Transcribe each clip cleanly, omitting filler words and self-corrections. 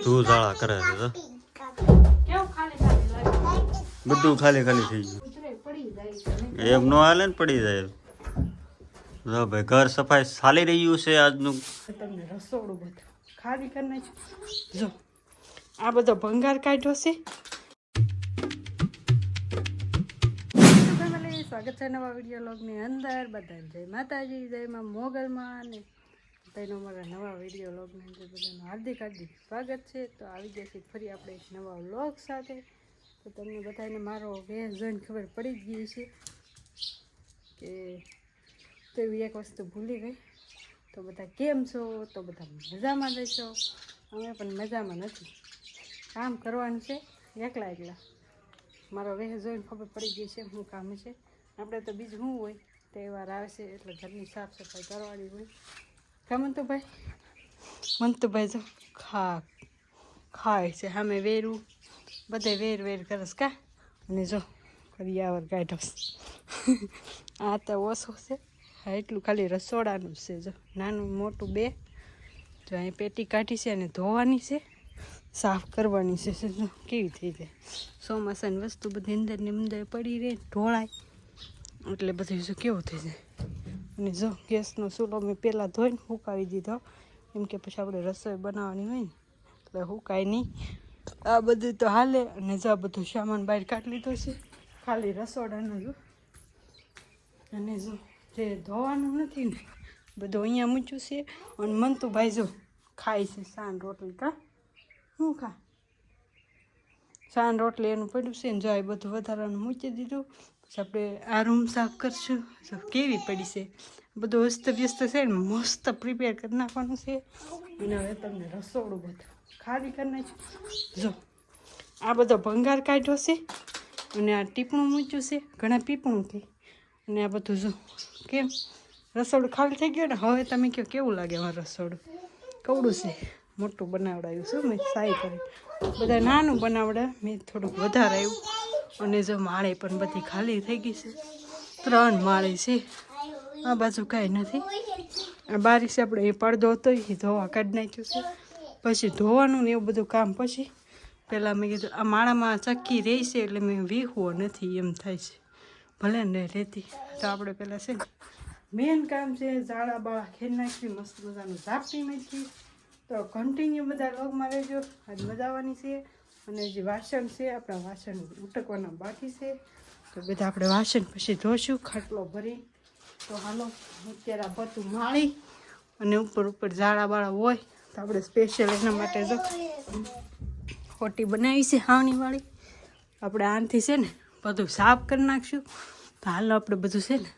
તું જાળા કરે છે તો બધું ખાલી ખાલી થઈ ગયું એમ નો હાલે ને પડી જાય જો ભાઈ ઘર સફાઈ ચાલી રહ્યું છે આજનું તમને રસોડું બધું ખાલી કરી નાખ્યું જો આ બધો ભંગાર કાઢ્યો છે સ્વાગત છે નવા વિડીયો લોગની અંદર બધાને જય માતાજી જય માં મોગલમાં અને બધાનો મારા નવા વિડીયો લોગની અંદર બધાનું હાર્દિક સ્વાગત છે તો આવી ગયા છે ફરી આપણે એક નવા વ્લોગ સાથે તો તમને બધાને મારો વેશ જોઈને ખબર પડી જ ગઈ છે કે તો એવી એક વસ્તુ ભૂલી ગઈ તો બધા કેમ છો તો બધા મજામાં રહેશો અમે પણ મજામાં નથી કામ કરવાનું છે એકલા મારો વેહ જોઈને ખબર પડી ગઈ છે શું કામ છે આપણે તો બીજું શું હોય તહેવાર આવે છે એટલે ઘરની સાફ સફાઈ કરવાની હોય કા મંતુભાઈ જો ખાય છે સામે વેરું બધે વેર કરસ કા અને જો કરિયાવર કાઢો આ તો ઓછો છે હા એટલું ખાલી રસોડાનું છે જો નાનું મોટું બે જો અહીં પેટી કાઢી છે અને ધોવાની છે સાફ કરવાની છે જો કેવી થઈ જાય ચોમાસાની વસ્તુ બધી અંદર પડી રહે ઢોળાય એટલે બધું જો કેવું થઈ જાય અને જો ગેસનો ચૂલો મેં પહેલાં ધોઈને સુકાવી દીધો એમ કે પછી આપણે રસોઈ બનાવવાની હોય ને એટલે સુકાય નહીં આ બધું તો હાલે અને જો બધું સામાન બહાર કાઢી લીધો છે ખાલી રસોડાનું જો અને જો જે ધોવાનું નથી ને બધું અહીંયા મૂક્યું છે અને મંતુભાઈ જો ખાય છે સાન રોટલી કા શું ખા સાન રોટલી એનું પડ્યું છે ને જો એ બધું વધારાનું મૂકી દીધું પછી આપણે આ રૂમ સાફ કરશું જો કેવી પડી છે બધું અસ્તવ્યસ્ત છે ને મસ્ત પ્રિપેર કરી નાખવાનું છે અને હવે તમને રસોડું બધું ખાલી કરી નાખ્યું જો આ બધો ભંગાર કાઢ્યો છે અને આ ટીપણું મૂક્યું છે ઘણા પીપણું થઈ અને આ બધું જો કેમ રસોડું ખાલી થઈ ગયું ને હવે તમે કહો કેવું લાગે અમારું રસોડું કવડું છે મોટું બનાવડાવ્યું છું મેં સાઈ કરી બધા નાનું બનાવડા મેં થોડુંક વધારે આવ્યું અને જો માળે પણ બધી ખાલી થઈ ગઈ છે 3 માળે છે આ બાજુ કાંઈ નથી આ બારીશ આપણે એ પડદો હતો એ ધોવા કાઢી નાખ્યું છે પછી ધોવાનું ને એવું બધું કામ પછી પહેલાં મેં કીધું આ માળામાં ચક્કી રહી છે એટલે મેં વીહવો નથી એમ થાય છે ભલે ને રહેતી તો આપણે પહેલાં છે ને મેન કામ છે ઝાડા બાળા ખેડ નાખી મસ્ત મજાનું ઝાપટી નાખી તો કન્ટિન્યુ બધા લોગમાં રહેજો આજ મજા આવવાની છે અને જે વાસણ છે આપણા વાસણ ઉટકવાના બાકી છે તો બધા આપણે વાસણ પછી ધોશું ખાટલો ભરી તો હાલો અત્યારે આ બધું માળી અને ઉપર ઝાડા બાળા હોય તો આપણે સ્પેશિયલ એના માટે જો ખોટી બનાવી છે હાવણીવાળી આપણે આનાથી છે ને બધું સાફ કરી નાખશું તો હાલો આપણે બધું છે ને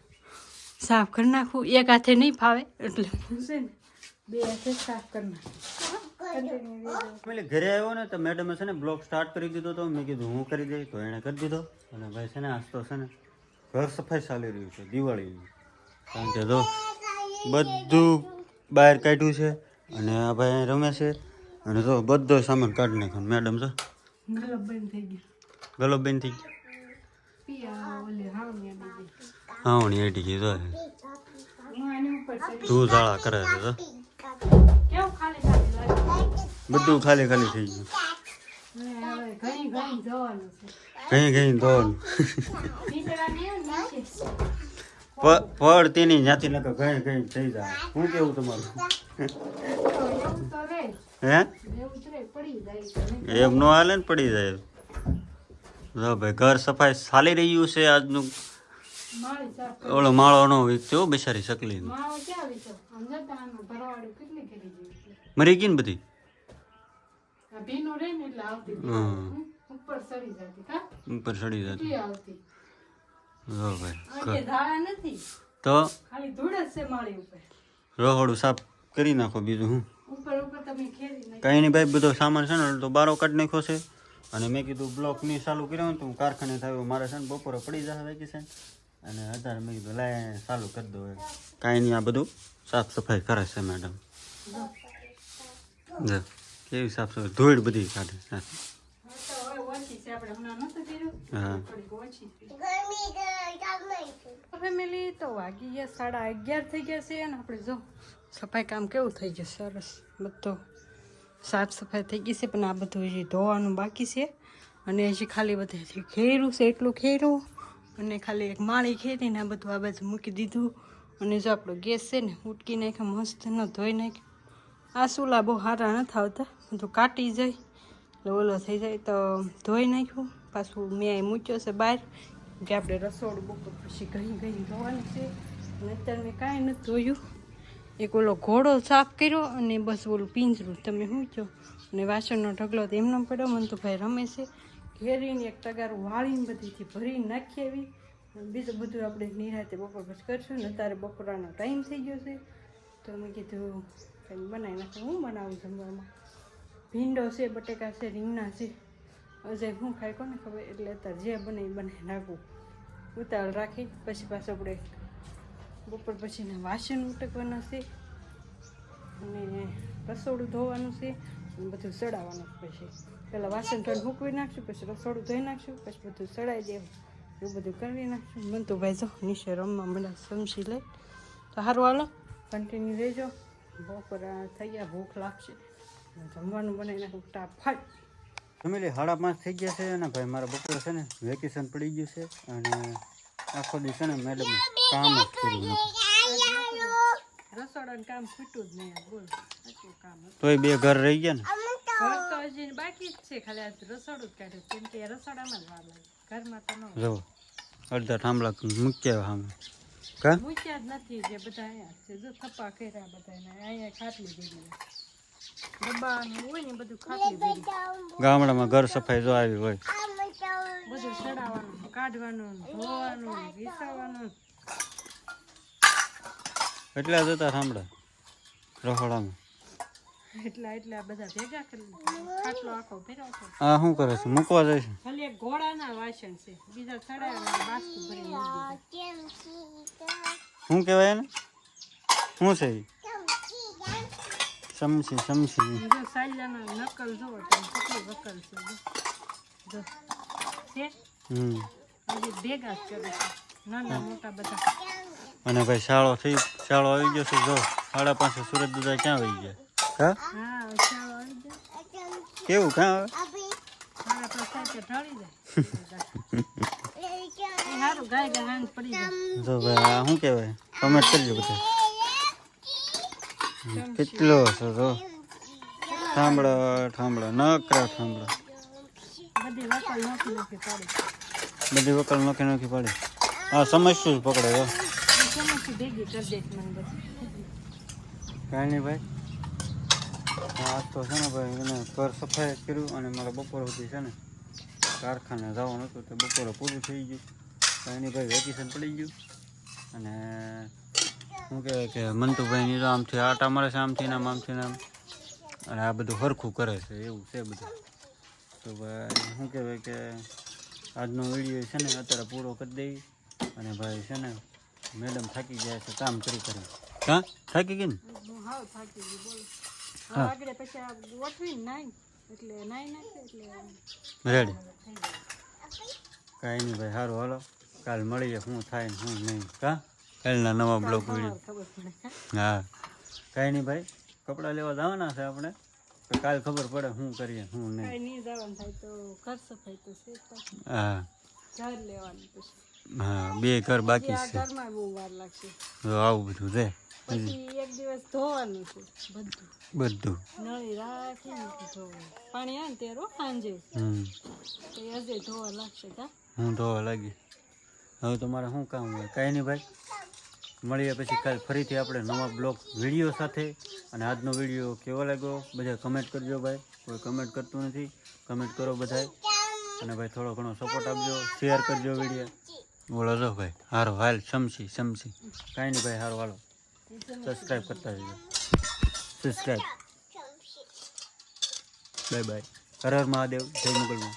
સાફ કરી નાખવું એક હાથે નહીં ફાવે એટલે હું છે ને 2 હાથે સાફ કરી નાખું ઘરે આવ્યો ને તો મેડમે છે ને બ્લોગ સ્ટાર્ટ કરી દીધો તો મેં કીધું હું કરી દઈ તો એણે કરી દીધો અને ભાઈ છે ને આજ તો છે ને ઘર સફાઈ ચાલી રહ્યું છે દિવાળીની કારણ કે જો બધું બહાર કાઢ્યું છે અને આ ભાઈ રમે છે અને જો બધો સામાન કાઢી નાખ્યો મેડમ જો ગલો બંધ થઈ ગયો હાવણી એડી ગઈ જો તું જાળા કરે છે તો બધું ખાલી ખાલી થઈ ગયું ઘણી ધોવાનું પડ તેની જ્યાંથી લખો ઘણી થઈ જાય શું કેવું તમારું હે એમ નો હાલે ને પડી જાય જો ભાઈ ઘર સફાઈ ચાલી રહ્યું છે આજનું ઓલો માળો નો વીકતો બિચારી શકલી મરી ગઈ ને બધી ઉપર સડી જતી તો રહોડું સાફ કરી નાખો બીજું હું કઈ નહીં ભાઈ બધો સામાન છે ને તો બારો કાઢી નાખ્યો છે અને મેં કીધું બ્લોક નહીં ચાલુ કર્યો ને તો હું કારખાને થયો મારે છે ને બપોરે પડી જશે વેકેશન અને અત્યારે મેં કીધું લાય ચાલુ કરી દો કાંઈ નહીં આ બધું સાફ સફાઈ કરે છે મેડમ કેવી સાફ સફાઈ ધૂળ બધી કાઢે હા ફેમિલી તો વાગી ગયા 11:30 થઈ ગયા છે અને આપણે જો સફાઈ કામ કેવું થઈ ગયું સરસ બધો સાફ સફાઈ થઈ ગઈ છે, પણ આ બધું હજી ધોવાનું બાકી છે. અને હજી ખાલી બધે ખેરું છે એટલું ખેરું, અને ખાલી એક માળી ખેરીને આ બધું આ બાજુ મૂકી દીધું. અને જો આપણો ગેસ છે ને ઉટકી નાખ્યો મસ્ત ન ધોઈ નાખ્યો. આ ચૂલા બહુ સારા નથી આવતા, બધું કાટી જાય એટલે ઓલો થઈ જાય, તો ધોઈ નાખ્યું. પાછું મેં અહીં મૂક્યો છે બહાર કે આપણે રસોડું બપોર પછી ઘણી ધોવાનું છે. અને અત્યારે મેં કાંઈ નથી ધોયું. એક ઓલો ઘોડો સાફ કર્યો અને બસ ઓલું પિંજરું તમે શું કહો. અને વાસણનો ઢગલો તો એમનો પડ્યો. મને તો ભાઈ રમે છે ઘેરીને એક તગારું વાળીને બધીથી ભરીને નાખી આવી. બીજું બધું આપણે નિરાતે બપોર પછી કરશું ને. અત્યારે બપોરનો ટાઈમ થઈ ગયો છે, તો મેં કીધું કંઈ બનાવી નાખું. હું બનાવું જમવામાં ભીંડો છે, બટેકા છે, રીંગણા છે. અજય શું ખાય કોને ખબર, એટલે અત્યારે જે બનાવી નાખું. ઉતાવળ રાખી પછી પાછું આપણે બપોર પછીના વાસણ ઉટકવાના છે, અને રસોડું ધોવાનું છે, અને બધું સડાવવાનું. પછી પહેલાં વાસણ ધોઈને મૂકવી નાખશું, પછી રસોડું ધોઈ નાખશું, પછી બધું સડાઈ દેવું. એવું બધું કરી નાખશું. મને તો ભાઈ જો નીચે રમવા મને સમજી લે. તો સારું હાલો કન્ટિન્યુ રહેજો. બપોર થઈ ગયા, ભૂખ લાગશે, જમવાનું બનાવી નાખું ફટાફટ. ફેમિલી 5:30 થઈ ગયા છે, અને ભાઈ મારા બપોર છે ને વેકેશન પડી ગયું છે, અને આખો દિવસ છે ને મેડમ કામ જ કર્યું નથી. રસોડાનું કામ ખૂટ્યું જ નહીં. બોલ આટલું કામ તોય 2 ઘર રહી ગયા ને. ઘર તો હજી બાકી જ છે, ખાલી આજ રસોડું જ કાઢ્યું, કેમ કે રસોડામાં જ વાર લાગે. ઘરમાં તો ન જો અડધા થાંભલા મૂક્યા સામે કા મૂક્યા જ નથી. જે બધા અહીંયા છે જો થપ્પા કર્યા બધાને. અહીંયા ખાટલી દીધી ડબ્બાનું હોય ને બધું ખાટલી દીધી. ગામડામાં ઘર સફાઈ જો આવી હોય, બધું ચડાવવાનું, કાઢવાનું, ધોવાનું, વિસાવવાનું. એટલા જતા થાંભલા રસોડામાં. એટલા બધા ભેગા કરી ખાટલો આખો ભેગા છે. આ શું કરે છે? મૂકવા જાય છે. ખાલી એક ઘોડાના વાસણ છે, બીજા ચડાવ્યા બાસ્તુ ભરી શું કહેવાય એને? શું છે? સમસી. જો સાયલાના નકલ જોવો તમે કેટલી વકલ છે. જો છે હજી ભેગા જ કરે છે, નાના મોટા બધા. અને ભાઈ શાળો આવી ગયો છે. જો 5:30 સુરત દુધા ક્યાં વહી ગયા? હા હા ચાલો આવી જાય. કેવું ક્યાં મારા પાસે તો ઢળી જાય. સારું ગાય રાંધ પડી જાય. જો ભાઈ આ શું કહેવાય? કમેન્ટ કરજો બધા. કેટલો છે જો થાંભળા નકરા થાંભળા. બધી વકલ નોખી પાડી. બધી વકલ નોખી પાડી. હા સમજશું જ પકડે. સમજથી ભેગી કરી દઈશ મને બસ. કાંઈ નહીં ભાઈ. આજ તો છે ને ભાઈ એને ઘર સફાઈ કર્યું, અને મારા બપોર સુધી છે ને કારખાને જવાનું હતું, તો બપોરે પૂરું થઈ ગયું. કાંઈ નહીં ભાઈ વેકેશન પડી ગયું. અને શું કહેવાય કે મંતુભાઈની તો આમથી આટા મળે છે, આમથી નામ આમથી નામ, અને આ બધું સરખું કરે છે એવું છે બધું. તો ભાઈ શું કહેવાય કે આજનો વિડીયો છે ને અત્યારે પૂરો કરી દઈ. અને ભાઈ છે ને મેડમ થાકી ગયા છે કામ કરી. હા થાકી ગઈ ને? હા થાકી ગઈ. બોલો આગળ પછી આ ગોઠવીને નાઈ એટલે નાઈ નાખે એટલે રેડી. કાંઈ નહીં ભાઈ સારું હાલો કાલ મળીએ શું થાય ને શું નહીં. કા કાલના નવા બ્લોગ વિડીયો. ખબર પડે. હા કાંઈ નહીં ભાઈ કપડાં લેવા જવાના છે આપણે, તો કાલ ખબર પડે શું કરીએ શું નહીં. કાંઈ નહીં જવાનું થાય તો ઘર સફાઈ તો છે. હા ઘર લેવાનું પછી. હા 2 ઘર બાકી આ છે. ઘરમાં બહુ વાર લાગશે. તો આવું બધું છે પછી એક દિવસ ધોવાનું છે બધું. નળી રાખીને ધોવાનું. પાણી આવે ને ત્યારે સાંજે તો હજે ધોવા લાગશે. કા હું ધોવા લાગી. હવે તમારે શું કામ હોય? કાંઈ નહીં ભાઈ મળીએ પછી કાલ ફરીથી આપણે નવા બ્લોગ વિડીયો સાથે. અને આજનો વિડીયો કેવો લાગ્યો બધા કમેન્ટ કરજો ભાઈ. કોઈ કમેન્ટ કરતું નથી, કમેન્ટ કરો બધાય. અને ભાઈ થોડો ઘણો સપોર્ટ આપજો, શેર કરજો વિડીયો. બોલો જો ભાઈ હારો હાલ સમસી. કાંઈ નહીં ભાઈ હારો હાલો સબસ્ક્રાઈબ કરતા રહીજો. સબસ્ક્રાઈબ. બાય. હર હર મહાદેવ. જય મુગલમાં.